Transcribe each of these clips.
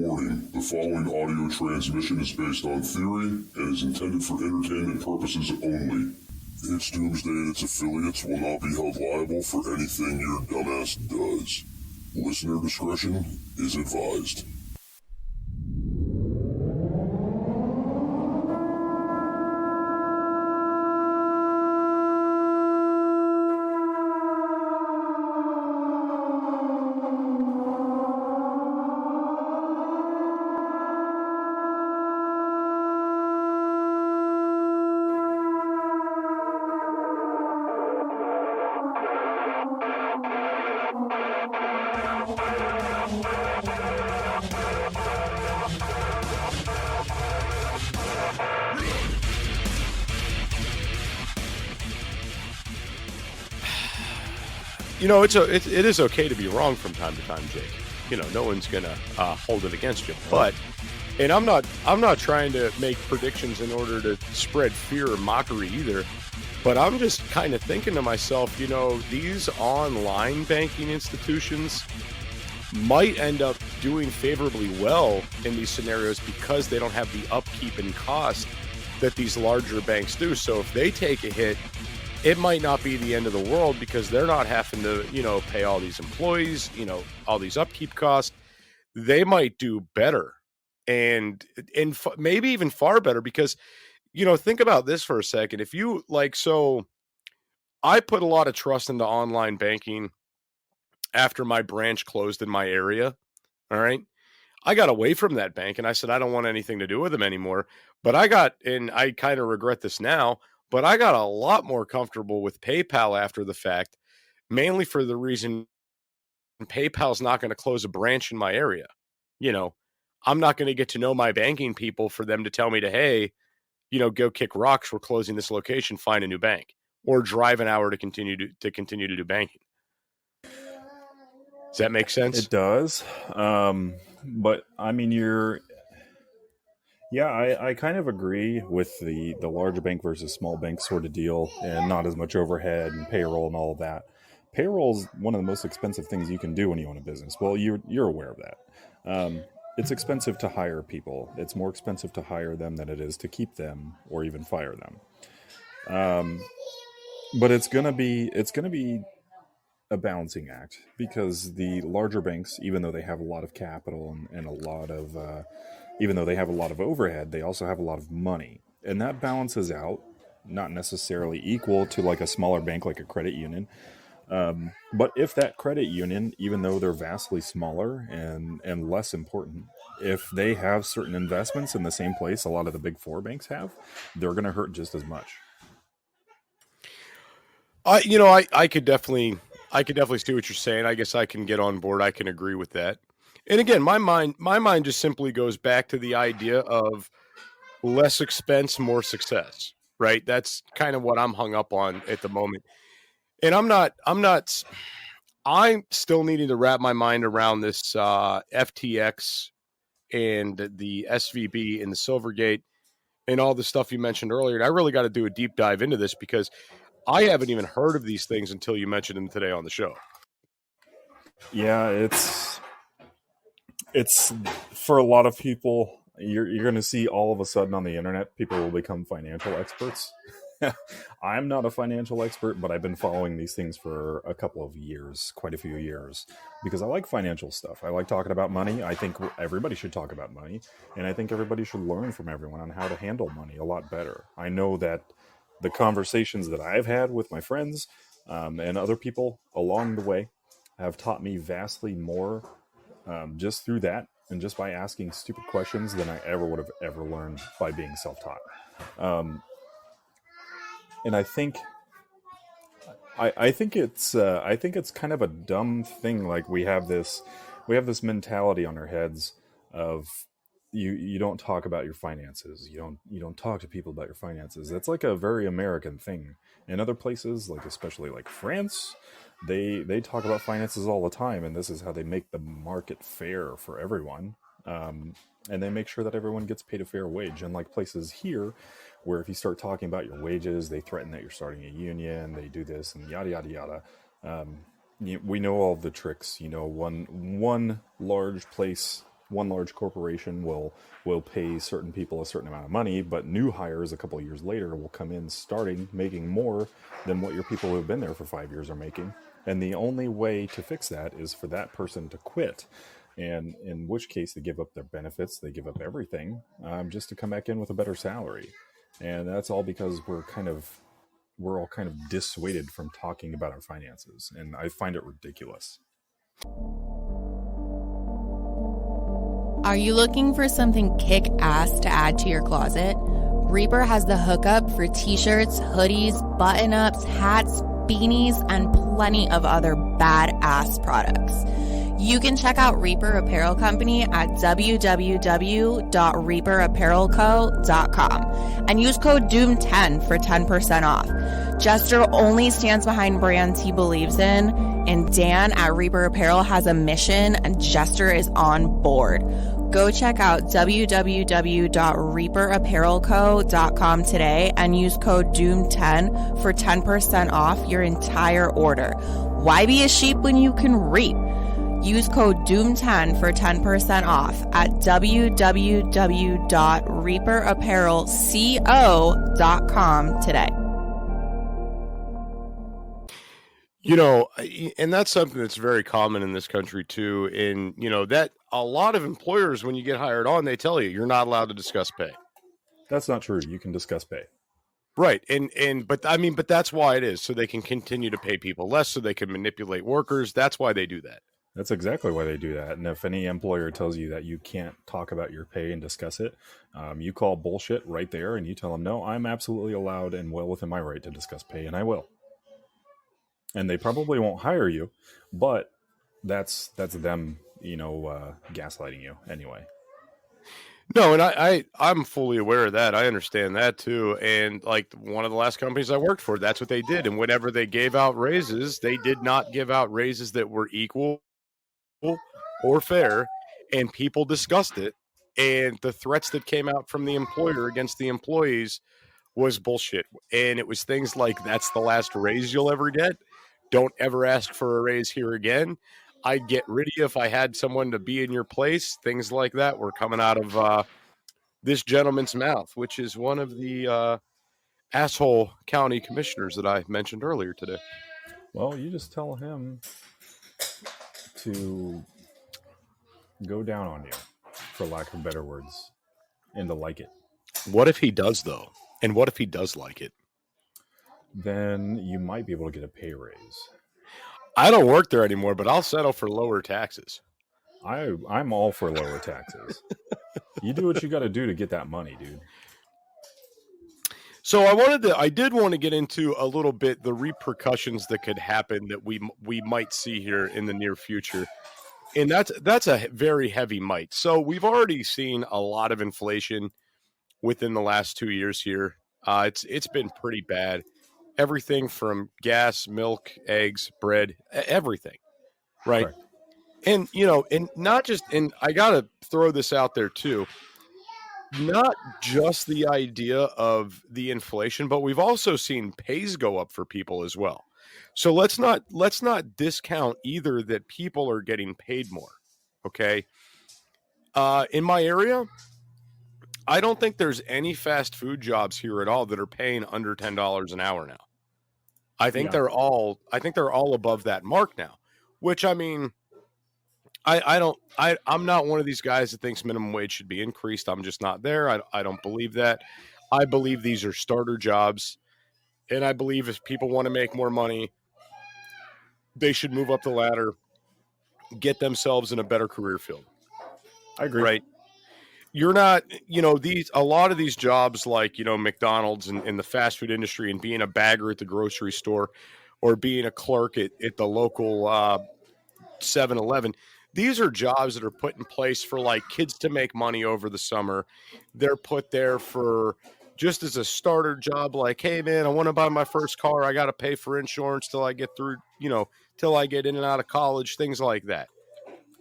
Warning, the following audio transmission is based on theory and is intended for entertainment purposes only. It's Doomsday and its affiliates will not be held liable for anything your dumbass does. Listener discretion is advised. You know, it is okay to be wrong from time to time, Jake. You know, no one's gonna hold it against you. But, and I'm not trying to make predictions in order to spread fear or mockery either. But I'm just kind of thinking to myself, you know, these online banking institutions might end up doing favorably well in these scenarios because they don't have the upkeep and cost that these larger banks do. So if they take a hit, it might not be the end of the world because they're not having to, you know, pay all these employees, you know, all these upkeep costs. They might do better and maybe even far better because, you know, think about this for a second. If you so I put a lot of trust into online banking after my branch closed in my area. All right. I got away from that bank and I said, I don't want anything to do with them anymore. But and I kind of regret this now, but I got a lot more comfortable with PayPal after the fact, mainly for the reason PayPal's not going to close a branch in my area. You know, I'm not going to get to know my banking people for them to tell me hey, you know, go kick rocks. We're closing this location, find a new bank, or drive an hour to continue to do banking. Does that make sense? It does. But I mean, I kind of agree with the larger bank versus small bank sort of deal, and not as much overhead and payroll and all of that. Payroll is one of the most expensive things you can do when you own a business. Well, you're aware of that. It's expensive to hire people. It's more expensive to hire them than it is to keep them or even fire them. But it's gonna be a balancing act because the larger banks, even though they have a lot of capital and a lot of even though they have a lot of overhead, they also have a lot of money, and that balances out, not necessarily equal to like a smaller bank like a credit union. But if that credit union, even though they're vastly smaller and less important, if they have certain investments in the same place a lot of the big four banks have, they're going to hurt just as much. I could definitely see what you're saying. I guess I can get on board. I can agree with that. And again, my mind just simply goes back to the idea of less expense, more success, right? That's kind of what I'm hung up on at the moment. And I'm still needing to wrap my mind around this FTX and the SVB and the Silvergate and all the stuff you mentioned earlier. And I really got to do a deep dive into this because I haven't even heard of these things until you mentioned them today on the show. Yeah, it's for a lot of people, you're going to see all of a sudden on the internet, people will become financial experts. I'm not a financial expert, but I've been following these things for a couple of years, quite a few years, because I like financial stuff. I like talking about money. I think everybody should talk about money, and I think everybody should learn from everyone on how to handle money a lot better. I know that the conversations that I've had with my friends and other people along the way have taught me vastly more just through that and just by asking stupid questions than I ever would have ever learned by being self-taught. And I think it's kind of a dumb thing. Like we have this mentality on our heads of you don't talk about your finances. You don't talk to people about your finances. That's like a very American thing. In other places, like especially like France, they talk about finances all the time, and this is how they make the market fair for everyone. And they make sure that everyone gets paid a fair wage. Unlike places here, where if you start talking about your wages, they threaten that you're starting a union, they do this and yada yada yada. We know all the tricks. You know, one large place one large corporation will pay certain people a certain amount of money, but new hires a couple of years later will come in starting making more than what your people who have been there for 5 years are making. And the only way to fix that is for that person to quit. And in which case they give up their benefits, they give up everything, just to come back in with a better salary. And that's all because we're all kind of dissuaded from talking about our finances. And I find it ridiculous. Are you looking for something kick-ass to add to your closet? Reaper has the hookup for t-shirts, hoodies, button-ups, hats, beanies, and plenty of other badass products. You can check out Reaper Apparel Company at www.reaperapparelco.com and use code DOOM10 for 10% off. Jester only stands behind brands he believes in, and Dan at Reaper Apparel has a mission, and Jester is on board. Go check out www.reaperapparelco.com today and use code DOOM10 for 10% off your entire order. Why be a sheep when you can reap? Use code DOOM10 for 10% off at www.reaperapparelco.com today. You know, and that's something that's very common in this country too. And, you know, that a lot of employers, when you get hired on, they tell you you're not allowed to discuss pay. That's not true. You can discuss pay. Right. But that's why it is. So they can continue to pay people less, so they can manipulate workers. That's why they do that. That's exactly why they do that. And if any employer tells you that you can't talk about your pay and discuss it, you call bullshit right there and you tell them, no, I'm absolutely allowed and well within my right to discuss pay, and I will. And they probably won't hire you, but that's them, gaslighting you anyway. No, and I'm fully aware of that. I understand that too. And like one of the last companies I worked for, that's what they did. And whenever they gave out raises, they did not give out raises that were equal or fair, and people discussed it. And the threats that came out from the employer against the employees was bullshit. And it was things like, that's the last raise you'll ever get. Don't ever ask for a raise here again. I'd get rid of you if I had someone to be in your place. Things like that were coming out of this gentleman's mouth, which is one of the asshole county commissioners that I mentioned earlier today. Well, you just tell him to go down on you, for lack of better words, and to like it. What if he does, though? And what if he does like it? Then you might be able to get a pay raise. I don't work there anymore, but I'll settle for lower taxes. I'm all for lower taxes. You do what you got to do to get that money, dude. So I did want to get into a little bit the repercussions that could happen that we might see here in the near future. And that's a very heavy might. So we've already seen a lot of inflation within the last 2 years here. It's been pretty bad. Everything from gas, milk, eggs, bread, everything. Right. And, and not just, and I got to throw this out there too, not just the idea of the inflation, but we've also seen pays go up for people as well. So let's not discount either that people are getting paid more. Okay. In my area, I don't think there's any fast food jobs here at all that are paying under $10 an hour now. I think they're all above that mark now, which I mean, I'm not one of these guys that thinks minimum wage should be increased. I'm just not there. I don't believe that. I believe these are starter jobs. And I believe if people want to make more money, they should move up the ladder, get themselves in a better career field. I agree. Right. You're not, a lot of these jobs like, McDonald's and in the fast food industry and being a bagger at the grocery store or being a clerk at the local 7-Eleven. These are jobs that are put in place for like kids to make money over the summer. They're put there for just as a starter job. Like, hey man, I want to buy my first car. I got to pay for insurance till I get through, till I get in and out of college, things like that.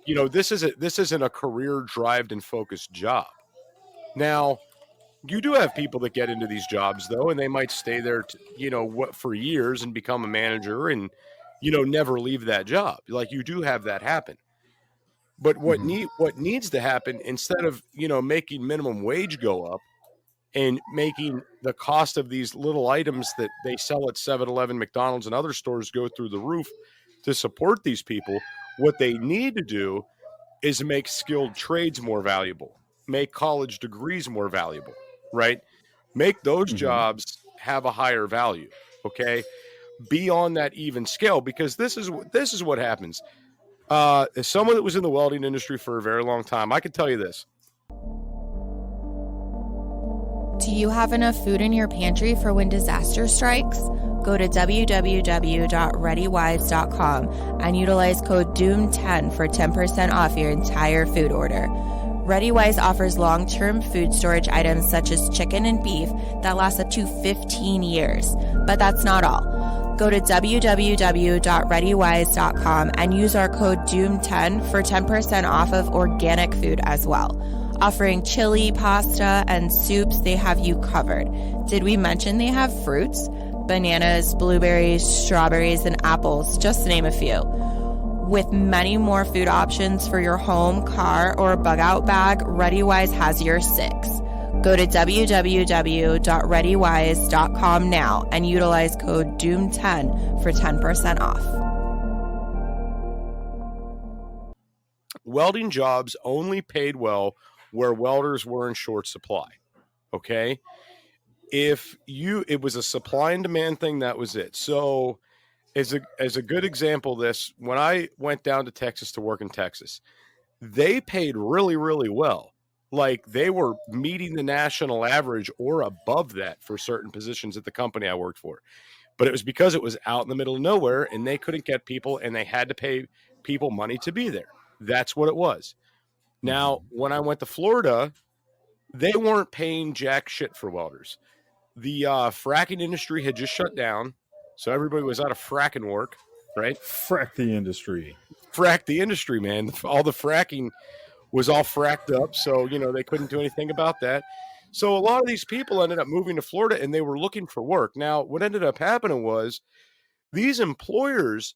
This isn't a career driven and focused job. Now, you do have people that get into these jobs though, and they might stay there, for years and become a manager and, never leave that job. Like you do have that happen. But what needs to happen, instead of, making minimum wage go up and making the cost of these little items that they sell at 7-Eleven, McDonald's, and other stores go through the roof to support these people, what they need to do is make skilled trades more valuable, make college degrees more valuable, right? Make those jobs have a higher value, okay? Be on that even scale, because this is what happens. As someone that was in the welding industry for a very long time, I can tell you this. Do you have enough food in your pantry for when disaster strikes? Go to www.readywise.com and utilize code DOOM10 for 10% off your entire food order. ReadyWise offers long-term food storage items such as chicken and beef that last up to 15 years. But that's not all. Go to www.readywise.com and use our code DOOM10 for 10% off of organic food as well. Offering chili, pasta, and soups, they have you covered. Did we mention they have fruits? Bananas, blueberries, strawberries, and apples, just to name a few. With many more food options for your home, car, or bug out bag, ReadyWise has your six. Go to www.readywise.com now and utilize code DOOM10 for 10% off. Welding jobs only paid well where welders were in short supply. Okay? It was a supply and demand thing, that was it. So as a good example of this, when I went down to Texas to work in Texas, they paid really, really well. Like, they were meeting the national average or above that for certain positions at the company I worked for. But it was because it was out in the middle of nowhere and they couldn't get people, and they had to pay people money to be there. That's what it was. Now, when I went to Florida, they weren't paying jack shit for welders. The fracking industry had just shut down, so everybody was out of fracking work, right? Frack the industry. Frack the industry, man. All the fracking was all fracked up, so, they couldn't do anything about that. So a lot of these people ended up moving to Florida, and they were looking for work. Now, what ended up happening was these employers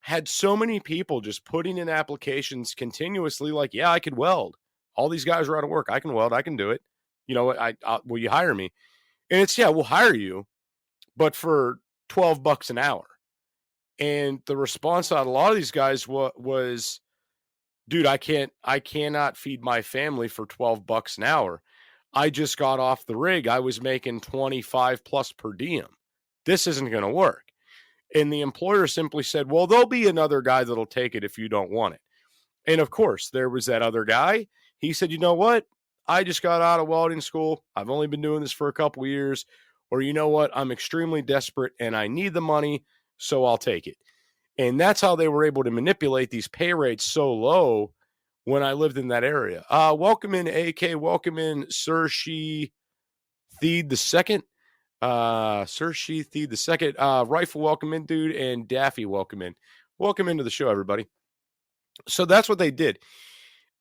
had so many people just putting in applications continuously, like, yeah, I could weld. All these guys are out of work. I can weld. I can do it. Will you hire me? And it's, yeah, we'll hire you, but for $12 an hour. And the response out of a lot of these guys was, dude, I cannot feed my family for $12 an hour. I just got off the rig. I was making 25 plus per diem. This isn't going to work. And the employer simply said, well, there'll be another guy that'll take it if you don't want it. And of course, there was that other guy. He said, you know what? I just got out of welding school. I've only been doing this for a couple of years. Or you know what? I'm extremely desperate and I need the money, so I'll take it. And that's how they were able to manipulate these pay rates so low when I lived in that area. Welcome in, AK. Welcome in, Sir She Theed the Second. Sir She Theed the Second. Rifle, welcome in, dude. And Daffy, welcome in. Welcome into the show, everybody. So that's what they did.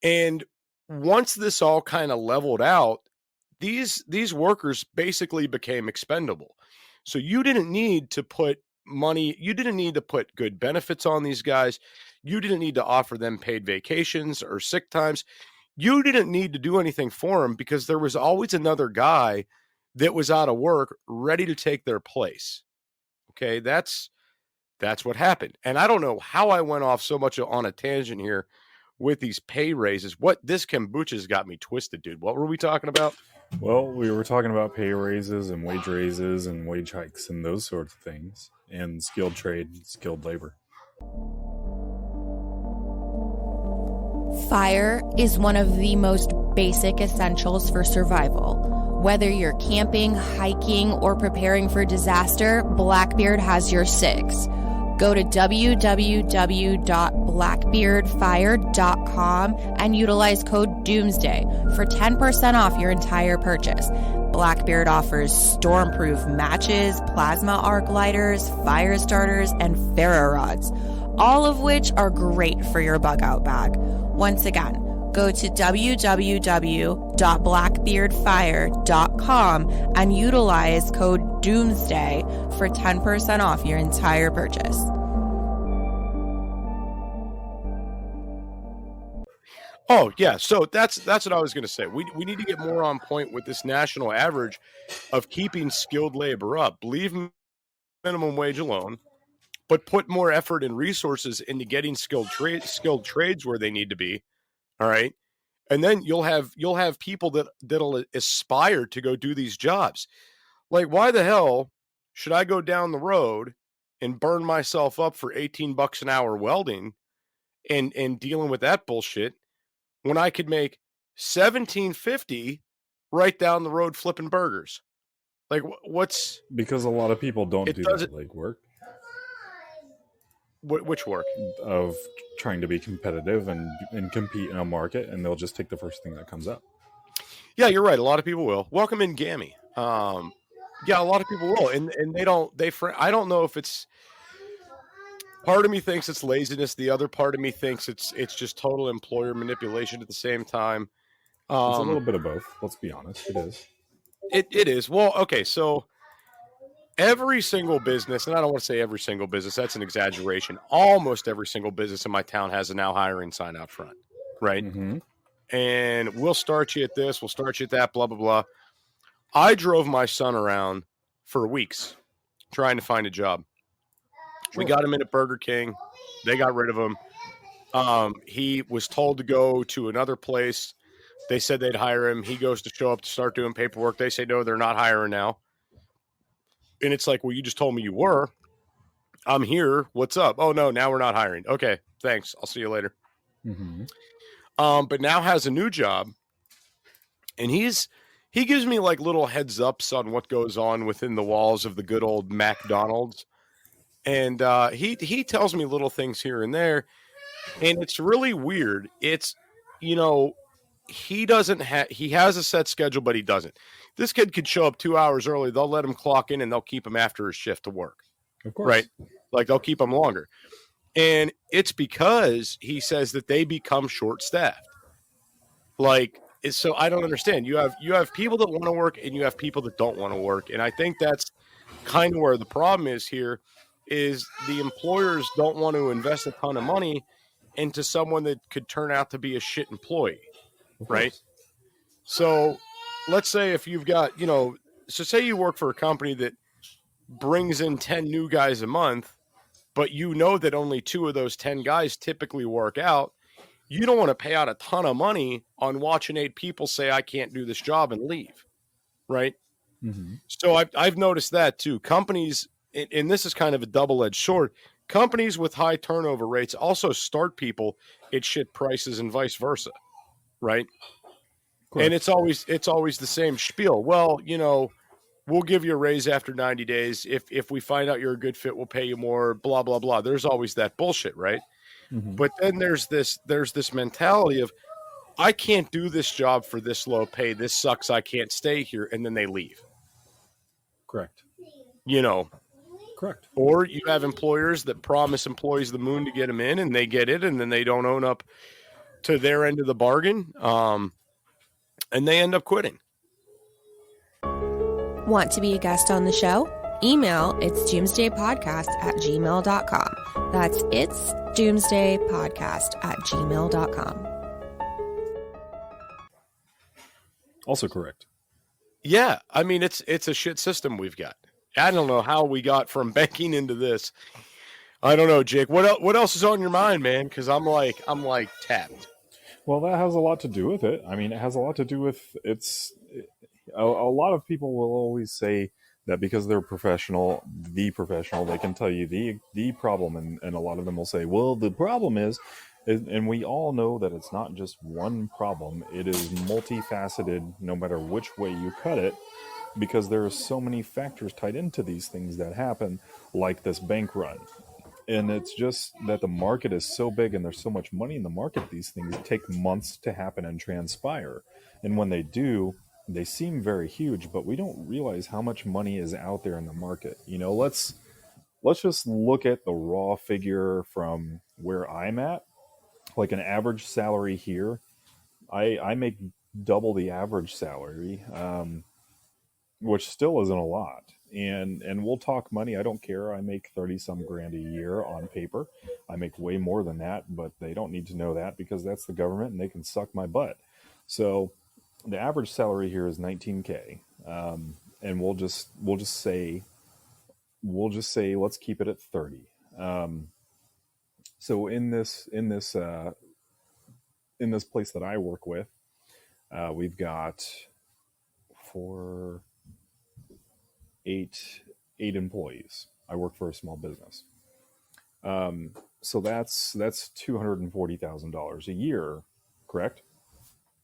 And once this all kind of leveled out, these workers basically became expendable. So you didn't need to put money, you didn't need to put good benefits on these guys. You didn't need to offer them paid vacations or sick times. You didn't need to do anything for them because there was always another guy that was out of work ready to take their place. Okay, that's what happened. And I don't know how I went off so much on a tangent here with these pay raises. What this kombucha's got me twisted, dude. What were we talking about? Well, we were talking about pay raises and wage raises and wage hikes and those sorts of things, and skilled trade, skilled labor. Fire is one of the most basic essentials for survival. Whether you're camping, hiking, or preparing for disaster, Blackbeard has your six. Go to www.blackbeardfire.com and utilize code Doomsday for 10% off your entire purchase. Blackbeard offers stormproof matches, plasma arc lighters, fire starters, and ferro rods, all of which are great for your bug out bag. Once again, go to www.blackbeardfire.com and utilize code Doomsday for 10% off your entire purchase. Oh yeah, so that's what I was going to say. We need to get more on point with this national average of keeping skilled labor up. Leave minimum wage alone, but put more effort and resources into getting skilled trades where they need to be. All right, and then you'll have people that'll aspire to go do these jobs. Like, why the hell should I go down the road and burn myself up for $18 an hour welding and dealing with that bullshit when I could make $17.50 right down the road flipping burgers? Like, what's Because a lot of people don't it do doesn't that legwork which work? of trying to be competitive and compete in a market, and they'll just take the first thing that comes up. Yeah, you're right. A lot of people will. Welcome in, Gammy. Yeah, a lot of people will, and I don't know if it's. Part of me thinks it's laziness. The other part of me thinks it's just total employer manipulation at the same time. It's a little bit of both. Let's be honest. It is. It is. Well, okay, so every single business, and I don't want to say every single business, that's an exaggeration. Almost every single business in my town has a now hiring sign out front, right? Mm-hmm. And we'll start you at this, we'll start you at that, blah, blah, blah. I drove my son around for weeks trying to find a job. Sure. We got him in at Burger King. They got rid of him. He was told to go to another place. They said they'd hire him. He goes to show up to start doing paperwork. They say, no, they're not hiring now. And it's like, well, you just told me you were. I'm here. What's up? Oh, no, now we're not hiring. Okay, thanks. I'll see you later. Mm-hmm. But now has a new job. And he gives me like little heads ups on what goes on within the walls of the good old McDonald's. And he tells me little things here and there. And it's really weird. It's, he has a set schedule, but he doesn't. This kid could show up 2 hours early. They'll let him clock in and they'll keep him after his shift to work. Of course. Right? Like they'll keep him longer. And it's because he says that they become short-staffed. Like, so I don't understand. You have people that want to work and you have people that don't want to work. And I think that's kind of where the problem is here, is the employers don't want to invest a ton of money into someone that could turn out to be a shit employee. Right? So let's say if you've got, so say you work for a company that brings in 10 new guys a month, but you know that only 2 of those 10 guys typically work out. You don't want to pay out a ton of money on watching 8 people say, I can't do this job and leave. Right? Mm-hmm. So I've noticed that too. Companies, and this is kind of a double-edged sword, companies with high turnover rates also start people at shit prices and vice versa. Right? Correct. And it's always the same spiel. Well, we'll give you a raise after 90 days. If we find out you're a good fit, we'll pay you more, blah, blah, blah. There's always that bullshit, right? Mm-hmm. But then there's this mentality of, I can't do this job for this low pay. This sucks. I can't stay here. And then they leave. Correct. Correct. Or you have employers that promise employees the moon to get them in, and they get it, and then they don't own up to their end of the bargain. And they end up quitting. Want to be a guest on the show? Email itsdoomsdaypodcast@gmail.com. That's itsdoomsdaypodcast@gmail.com. Also correct. Yeah, I mean it's a shit system we've got. I don't know how we got from banking into this. I don't know, Jake. What else is on your mind, man? Because I'm like tapped. Well, that has a lot to do with it. I mean, it has a lot to do with a lot of people will always say that because they're professional, they can tell you the problem. And a lot of them will say, well, the problem is, and we all know that it's not just one problem. It is multifaceted, no matter which way you cut it, because there are so many factors tied into these things that happen, like this bank run. And it's just that the market is so big and there's so much money in the market, these things take months to happen and transpire. And when they do, they seem very huge, but we don't realize how much money is out there in the market. Let's just look at the raw figure from where I'm at. Like an average salary here, I make double the average salary, which still isn't a lot. And we'll talk money. I don't care. I make 30 some grand a year on paper. I make way more than that, but they don't need to know that because that's the government and they can suck my butt. So the average salary here is 19K. And we'll just say let's keep it at 30. So in this place that I work with, we've got eight employees. I work for a small business. So that's $240,000 a year, correct?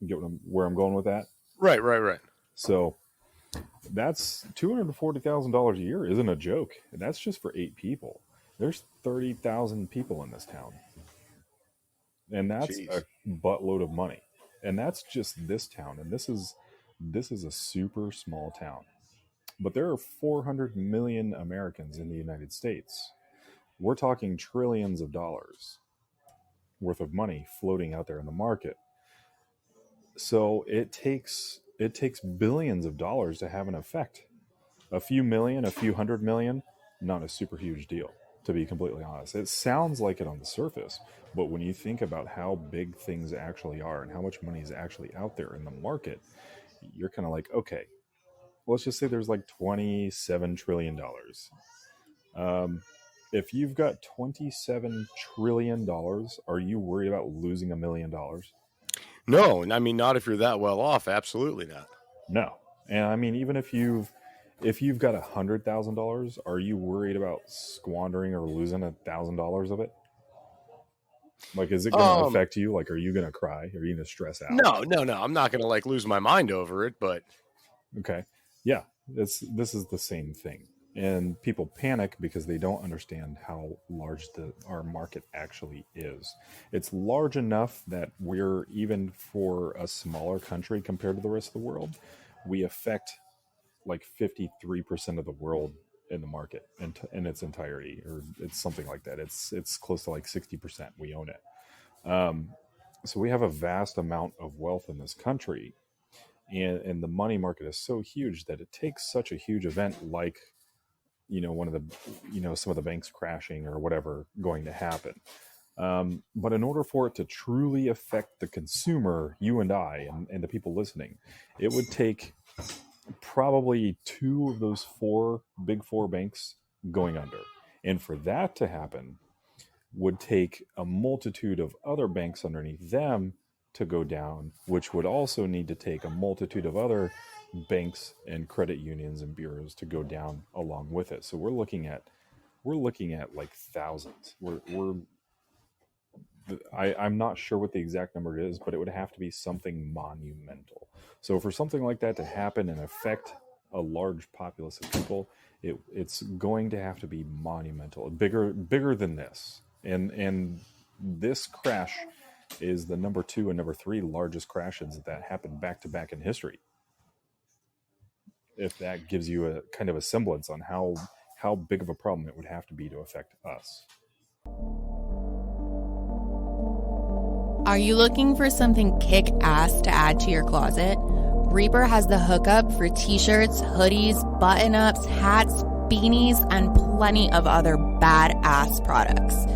You get where I'm going with that? Right. So that's $240,000 a year isn't a joke. And that's just for 8 people. There's 30,000 people in this town. And that's a buttload of money. And that's just this town. And this is a super small town. But there are 400 million Americans in the United States. We're talking trillions of dollars worth of money floating out there in the market. So it takes billions of dollars to have an effect. A few million, a few hundred million, not a super huge deal, to be completely honest. It sounds like it on the surface, but when you think about how big things actually are and how much money is actually out there in the market, you're kind of like, okay, let's just say there's like $27 trillion. If you've got $27 trillion, are you worried about losing $1 million? No, I mean, not if you're that well off. Absolutely not. No. And I mean, even if you've got $100,000, are you worried about squandering or losing $1,000 of it? Like, is it going to affect you? Like, are you going to cry? Are you going to stress out? No. I'm not going to like lose my mind over it, but okay. Yeah. This is the same thing. And people panic because they don't understand how large our market actually is. It's large enough that we're, even for a smaller country compared to the rest of the world, we affect like 53% of the world in the market in its entirety, or it's something like that. It's close to like 60%. We own it. So we have a vast amount of wealth in this country, and the money market is so huge that it takes such a huge event like, some of the banks crashing or whatever going to happen. But in order for it to truly affect the consumer, you and I, and the people listening, it would take probably 2 of those big four banks going under. And for that to happen would take a multitude of other banks underneath them to go down, which would also need to take a multitude of other banks and credit unions and bureaus to go down along with it. So we're looking at like thousands. I'm not sure what the exact number is, but it would have to be something monumental. So for something like that to happen and affect a large populace of people, it's going to have to be monumental, bigger than this. And this crash is the number 2 and number 3 largest crashes that happened back to back in history. If that gives you a kind of a semblance on how big of a problem it would have to be to affect us. Are you looking for something kick-ass to add to your closet? Reaper has the hookup for t-shirts, hoodies, button-ups, hats, beanies, and plenty of other badass products.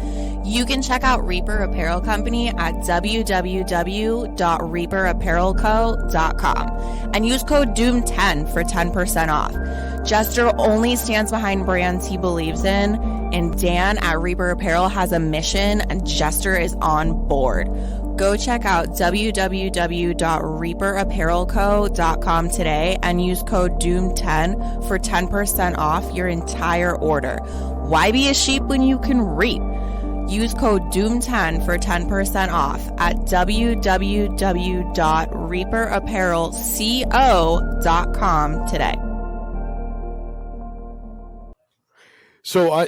You can check out Reaper Apparel Company at www.reaperapparelco.com and use code DOOM10 for 10% off. Jester only stands behind brands he believes in, and Dan at Reaper Apparel has a mission, and Jester is on board. Go check out www.reaperapparelco.com today and use code DOOM10 for 10% off your entire order. Why be a sheep when you can reap? Use code DOOM10 for 10% off at www.reaperapparelco.com today. So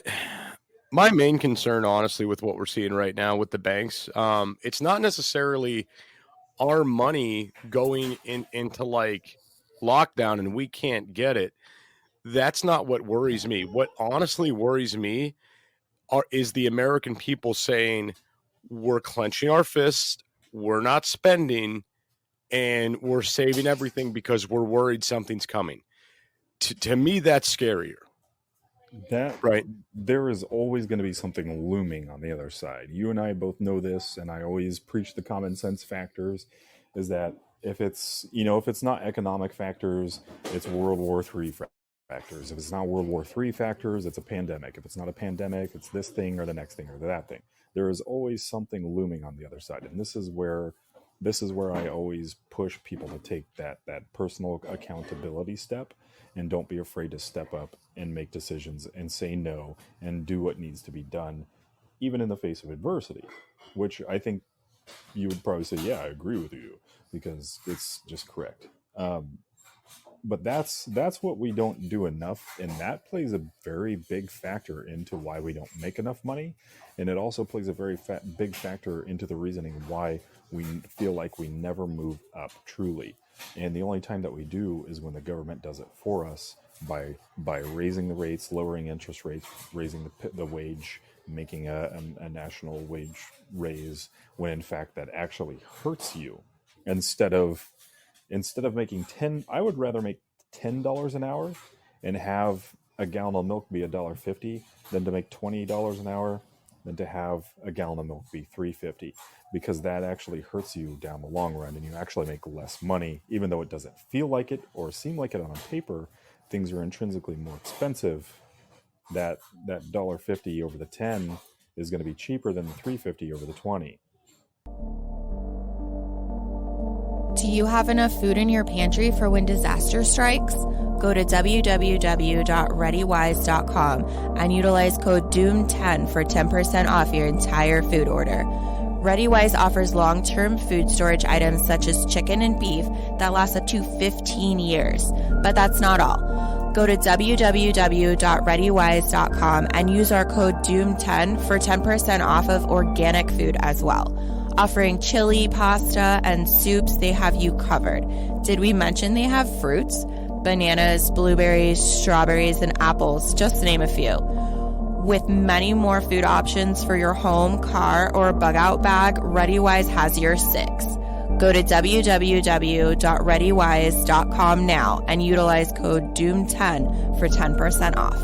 my main concern, honestly, with what we're seeing right now with the banks, it's not necessarily our money going into like lockdown and we can't get it. That's not what worries me. What honestly worries me is the American people saying we're clenching our fists, we're not spending, and we're saving everything because we're worried something's coming. to me, that's scarier. That Right. there is always going to be something looming on the other side. You and I both know this, and I always preach the common sense factors. Is that if it's not economic factors, it's World War III factors. If it's not World War III factors, it's a pandemic. If it's not a pandemic, it's this thing or the next thing or that thing. There is always something looming on the other side, and this is where I always push people to take that personal accountability step, and don't be afraid to step up and make decisions and say no and do what needs to be done, even in the face of adversity, which I think you would probably say, yeah, I agree with you, because it's just correct. But that's what we don't do enough, and that plays a very big factor into why we don't make enough money, and it also plays a very big factor into the reasoning why we feel like we never move up truly. And the only time that we do is when the government does it for us by raising the rates, lowering interest rates, raising the wage, making a national wage raise, when in fact that actually hurts you. Instead of making I would rather make $10 an hour and have a gallon of milk be $1.50 than to make $20 an hour than to have a gallon of milk be $3.50, because that actually hurts you down the long run, and you actually make less money, even though it doesn't feel like it or seem like it on paper. Things are intrinsically more expensive. That $1.50 over the 10 is going to be cheaper than the $3.50 over the 20. Do you have enough food in your pantry for when disaster strikes? Go to www.readywise.com and utilize code DOOM10 for 10% off your entire food order. ReadyWise offers long-term food storage items such as chicken and beef that last up to 15 years. But that's not all. Go to www.readywise.com and use our code DOOM10 for 10% off of organic food as well. Offering chili, pasta, and soups, they have you covered. Did we mention they have fruits? Bananas, blueberries, strawberries, and apples, just to name a few. With many more food options for your home, car, or bug-out bag, ReadyWise has your six. Go to www.readywise.com now and utilize code DOOM10 for 10% off.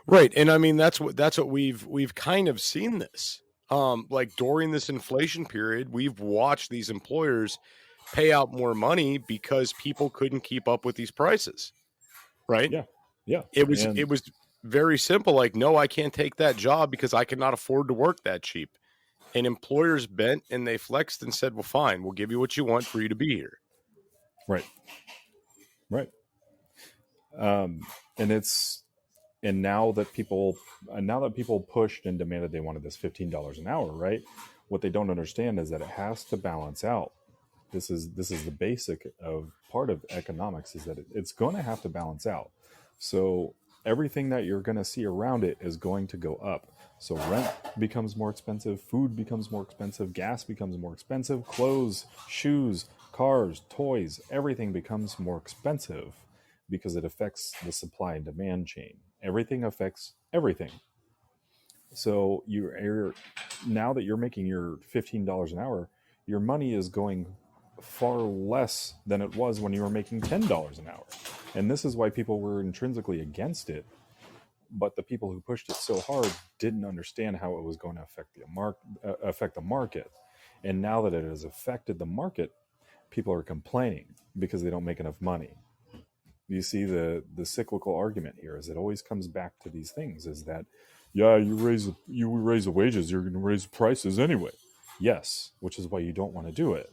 Right. And I mean, that's what we've kind of seen this. Like during this inflation period, we've watched these employers pay out more money because people couldn't keep up with these prices. Right. Yeah. It was very simple. Like, no, I can't take that job because I cannot afford to work that cheap. And employers bent and they flexed and said, well, fine, we'll give you what you want for you to be here. Right. And now that people pushed and demanded they wanted this $15 an hour, right? What they don't understand is that it has to balance out. This is the basic of part of economics, is that it's going to have to balance out. So everything that you're going to see around it is going to go up. So rent becomes more expensive, food becomes more expensive, gas becomes more expensive, clothes, shoes, cars, toys, everything becomes more expensive because it affects the supply and demand chain. Everything affects everything. So now that you're making your $15 an hour, your money is going far less than it was when you were making $10 an hour. And this is why people were intrinsically against it. But the people who pushed it so hard didn't understand how it was going to affect the market. And now that it has affected the market, people are complaining because they don't make enough money. You see the cyclical argument here is it always comes back to these things, is that, yeah, you raise the wages, you're going to raise prices anyway. Yes, which is why you don't want to do it.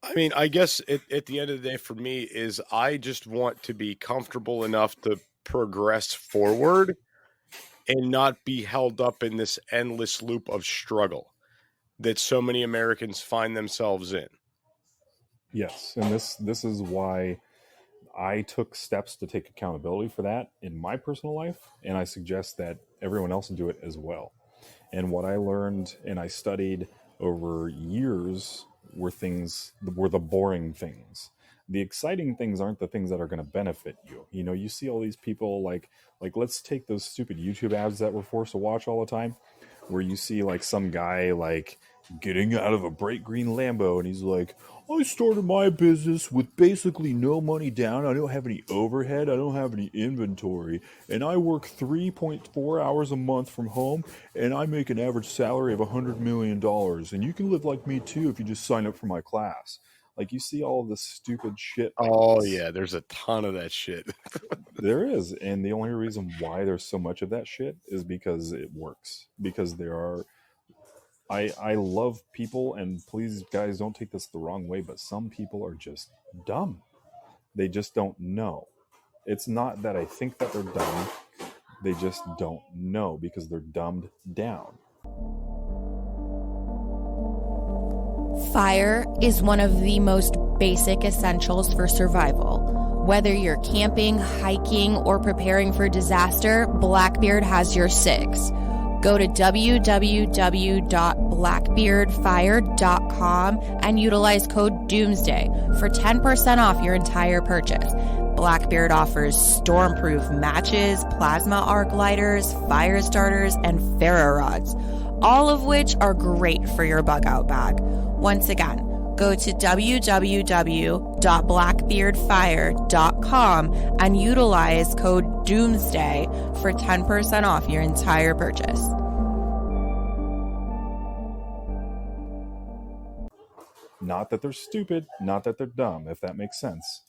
I mean, I guess at the end of the day for me is I just want to be comfortable enough to progress forward and not be held up in this endless loop of struggle that so many Americans find themselves in. Yes, and this is why I took steps to take accountability for that in my personal life, and I suggest that everyone else do it as well. And what I learned and I studied over years were the boring things. The exciting things aren't the things that are going to benefit you. You know, you see all these people like let's take those stupid YouTube ads that we're forced to watch all the time, where you see like some guy like getting out of a bright green Lambo, and he's like, I started my business with basically no money down. I don't have any overhead. I don't have any inventory. And I work 3.4 hours a month from home, and I make an average salary of $100 million. And you can live like me too if you just sign up for my class. Like, you see all of this stupid shit. Like Oh, this. yeah, there's a ton of that shit. There is. And the only reason why there's so much of that shit is because it works. Because there are... I love people, and please, guys, don't take this the wrong way, but some people are just dumb. They just don't know. It's not that I think that they're dumb. They just don't know because they're dumbed down. Fire is one of the most basic essentials for survival. Whether you're camping, hiking, or preparing for disaster, Blackbeard has your six. Go to www.blackbeardfire.com and utilize code DOOMSDAY for 10% off your entire purchase. Blackbeard offers stormproof matches, plasma arc lighters, fire starters, and ferro rods, all of which are great for your bug out bag. Once again, go to www.blackbeardfire.com and utilize code DOOMSDAY for 10% off your entire purchase. Not that they're stupid, not that they're dumb, if that makes sense.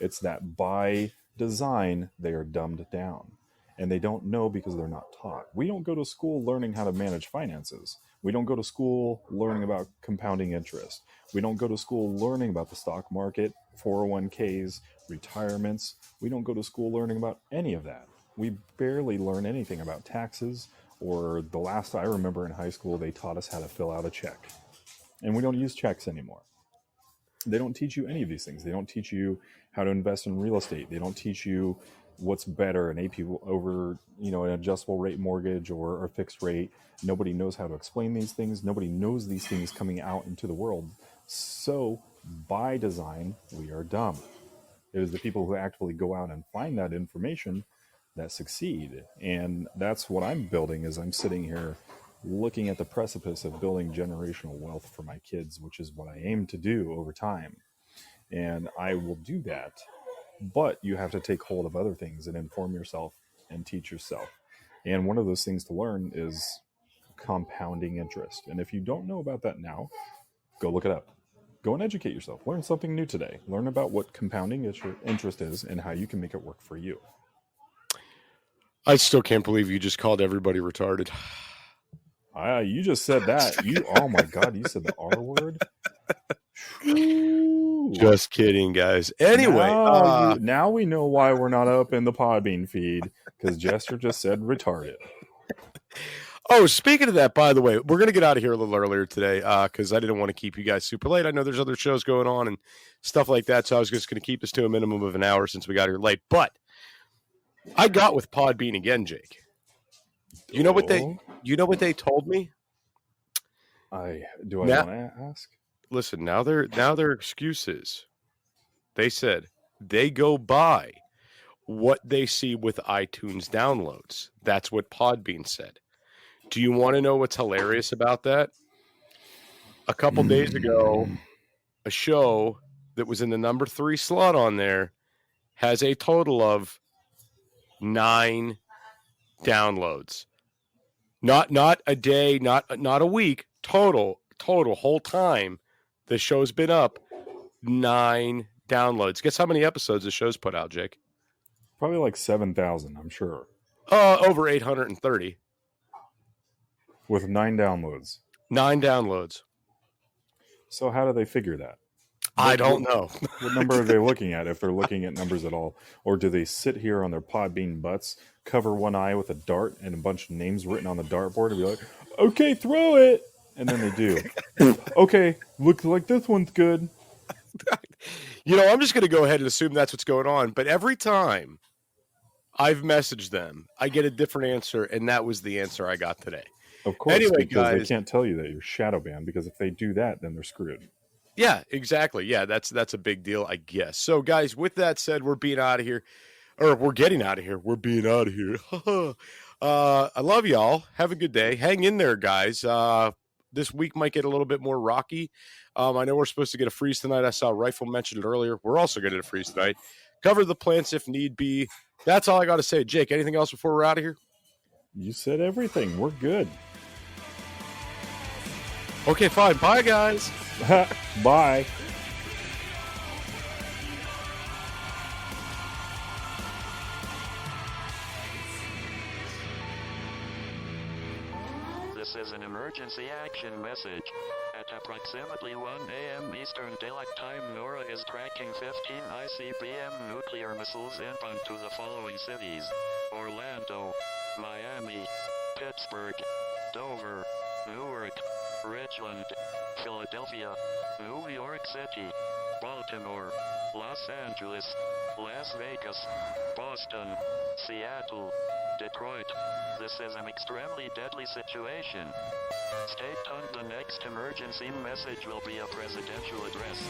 It's that by design, they are dumbed down. And they don't know because they're not taught. We don't go to school learning how to manage finances. We don't go to school learning about compounding interest. We don't go to school learning about the stock market, 401ks, retirements. We don't go to school learning about any of that. We barely learn anything about taxes, or the last I remember in high school, they taught us how to fill out a check. And we don't use checks anymore. They don't teach you any of these things. They don't teach you how to invest in real estate. They don't teach you what's better, an AP over, an adjustable rate mortgage or a fixed rate. Nobody knows how to explain these things. Nobody knows these things coming out into the world. So by design, we are dumb. It is the people who actually go out and find that information that succeed. And that's what I'm building. Is I'm sitting here looking at the precipice of building generational wealth for my kids, which is what I aim to do over time. And I will do that. But you have to take hold of other things and inform yourself and teach yourself. And one of those things to learn is compounding interest. And if you don't know about that now, go look it up. Go and educate yourself. Learn something new today. Learn about what compounding interest is and how you can make it work for you. I still can't believe you just called everybody retarded. You just said that. Oh my God, you said the R word? Just kidding, guys. Anyway, now we know why we're not up in the Podbean feed, because Jester just said retarded. Oh, speaking of that, by the way, we're going to get out of here a little earlier today because I didn't want to keep you guys super late. I know there's other shows going on and stuff like that, so I was just going to keep this to a minimum of an hour since we got here late. But I got with Podbean again, Jake. You know what they told me? I want to ask? Listen, now their excuses. They said they go by what they see with iTunes downloads. That's what Podbean said. Do you want to know what's hilarious about that? A couple days ago, a show that was in the number 3 slot on there has a total of 9 downloads. Not a day, not a week, total whole time the show's been up, 9 downloads. Guess how many episodes the show's put out, Jake? Probably like 7,000, I'm sure. Over 830. With 9 downloads. 9 downloads. So how do they figure that? I don't know. What number are they looking at, if they're looking at numbers at all? Or do they sit here on their Podbean butts, cover one eye with a dart and a bunch of names written on the dartboard and be like, okay, throw it. And then they do. Okay, looks like this one's good. I'm just going to go ahead and assume that's what's going on. But every time I've messaged them, I get a different answer. And that was the answer I got today. Of course, anyway, because guys, they can't tell you that you're shadow banned, because if they do that, then they're screwed. Yeah, exactly. Yeah, that's a big deal, I guess. So, guys, with that said, we're being out of here. Or we're getting out of here. We're being out of here. I love y'all. Have a good day. Hang in there, guys. this week might get a little bit more rocky. I know we're supposed to get a freeze tonight. I saw Rifle mentioned it earlier. We're also going to get a freeze tonight. Cover the plants if need be. That's all I got to say. Jake, anything else before we're out of here? You said everything. We're good. Okay, fine. Bye, guys. Bye. This is an emergency action message. At approximately 1 a.m. Eastern Daylight Time, NORAD is tracking 15 ICBM nuclear missiles inbound to the following cities: Orlando, Miami, Pittsburgh, Dover, Newark, Richland, Philadelphia, New York City, Baltimore, Los Angeles, Las Vegas, Boston, Seattle, Detroit. This is an extremely deadly situation. Stay tuned. The next emergency message will be a presidential address.